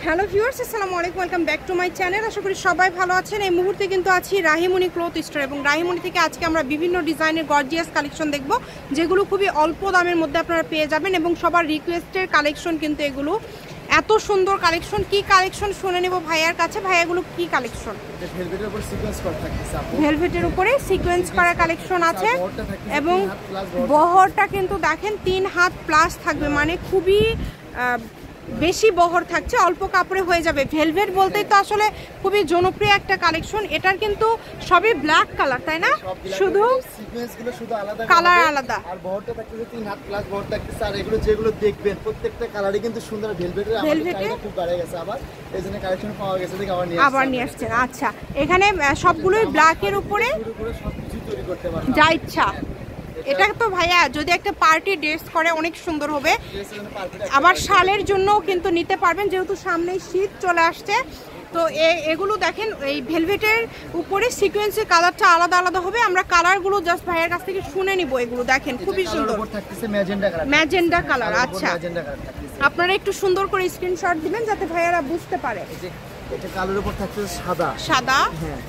Hello viewers, আসসালামু আলাইকুম, welcome back to my channel. আশা করি সবাই ভালো আছেন। এই মুহূর্তে কিন্তু আছি রাহিমণি ক্লথ স্টোর এবং রাহিমণি থেকে আজকে আমরা বিভিন্ন ডিজাইনের গর্জিয়াস কালেকশন দেখব, যেগুলো খুবই অল্প দামের মধ্যে আপনারা পেয়ে যাবেন এবং সবার রিকোয়েস্টের কালেকশন কিন্তু এগুলো। এত সুন্দর কালেকশন, কি কালেকশন শুনে নেব ভাইয়ার কাছে। ভাইয়াগুলো কি কালেকশন? ভেলভেটের উপর সিকোয়েন্স করা থাকতেছে আপু। ভেলভেটের উপরে সিকোয়েন্স করা কালেকশন আছে এবং বহরটা কিন্তু দেখেন 3 হাত প্লাস থাকবে, মানে খুবই বেশি বহর থাকছে, অল্প কাপড়ে হয়ে যাবে। ভেলভেট বলতেই তো আসলে খুবই জনপ্রিয় একটা কালেকশন। এটার কিন্তু সবই ব্ল্যাক কালার, তাই না? শুধু সিকোয়েন্সগুলো শুধু আলাদা কালার আলাদা, আর বহরটা থাকতেছে 3 হাত প্লাস বহর থাকতেছে। আর এগুলো যেগুলো দেখবেন প্রত্যেকটা কালারই কিন্তু সুন্দর। ভেলভেটের আমাদের চাহিদা খুব বেড়ে গেছে, আবার এইজন্য কালেকশন পাওয়া গেছে দেখে আবার নিয়ে আসছেন। আচ্ছা, এখানে সবগুলোই ব্ল্যাকের উপরে সবকিছু তৈরি করতে পারবেন যা ইচ্ছা। এটা তো ভাইয়া যদি একটা পার্টি ড্রেস করে অনেক সুন্দর হবে, আবার শালের জন্যও কিন্তু নিতে পারবেন, যেহেতু সামনেই শীত চলে আসছে। তো এগুলো দেখেন, এই ভেলভেটের উপরে সিকোয়েন্সের কালারটা আলাদা আলাদা হবে। আমরা কালারগুলো জাস্ট ভাইয়ের কাছ থেকে শুনে নিব। এগুলো দেখেন খুবই সুন্দর, ম্যাজেন্ডা কালার। আচ্ছা, আপনারা একটু সুন্দর করে স্ক্রিনশট দিবেন যাতে ভাইয়ারা বুঝতে পারে। এটা কালোর উপর থাকতেছে সাদা, হ্যাঁ।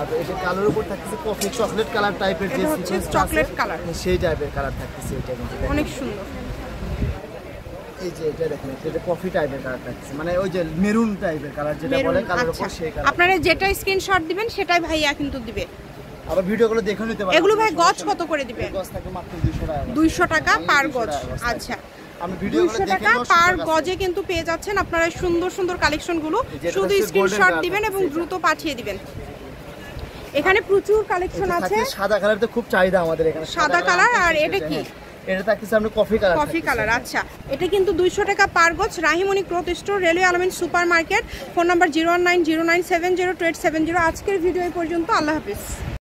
আর এটা কালোর উপর থাকতেছে কফি চকলেট কালার টাইপের, যে সিকোয়েন্স চকলেট কালার, সেই টাইপের কালার থাকতেছে। এটা কিন্তু অনেক সুন্দর। এই যে এটা দেখেন, এটা কফি টাইপের কালার থাকতেছে, মানে ওই যে মেরুন টাইপের কালার যেটা বলে কালার উপর সেই কালার। আপনারা যেটা স্ক্রিনশট দিবেন সেটাই ভাইয়া কিন্তু দিবে। আবার ভিডিওগুলো দেখে নিতে পারবেন। এগুলো ভাই গজ কত করে দিবেন? গজ থাকে মাত্র 200 টাকা। 200 টাকা পার গজ। আচ্ছা, আমি ভিডিওগুলো 200 টাকা পার গজে কিন্তু পেয়ে যাচ্ছেন আপনারা সুন্দর সুন্দর কালেকশনগুলো। শুধু স্ক্রিনশট দিবেন এবং দ্রুত পাঠিয়ে দিবেন। এখানে প্রচুর কালেকশন আছে। সাদা কালার তো খুব চাহিদা আমাদের এখানে, সাদা কালার। আর এটা কি? এটা থাকতেছে আমরা কফি কালার। আচ্ছা, এটা কিন্তু 200 টাকা পার গজ। রাহিমণি ক্লথ স্টোর, রেলওয়ে আলামিন সুপার মার্কেট। Phone number 01909702870। আজকের ভিডিও এই পর্যন্ত। আল্লাহ হাফেজ।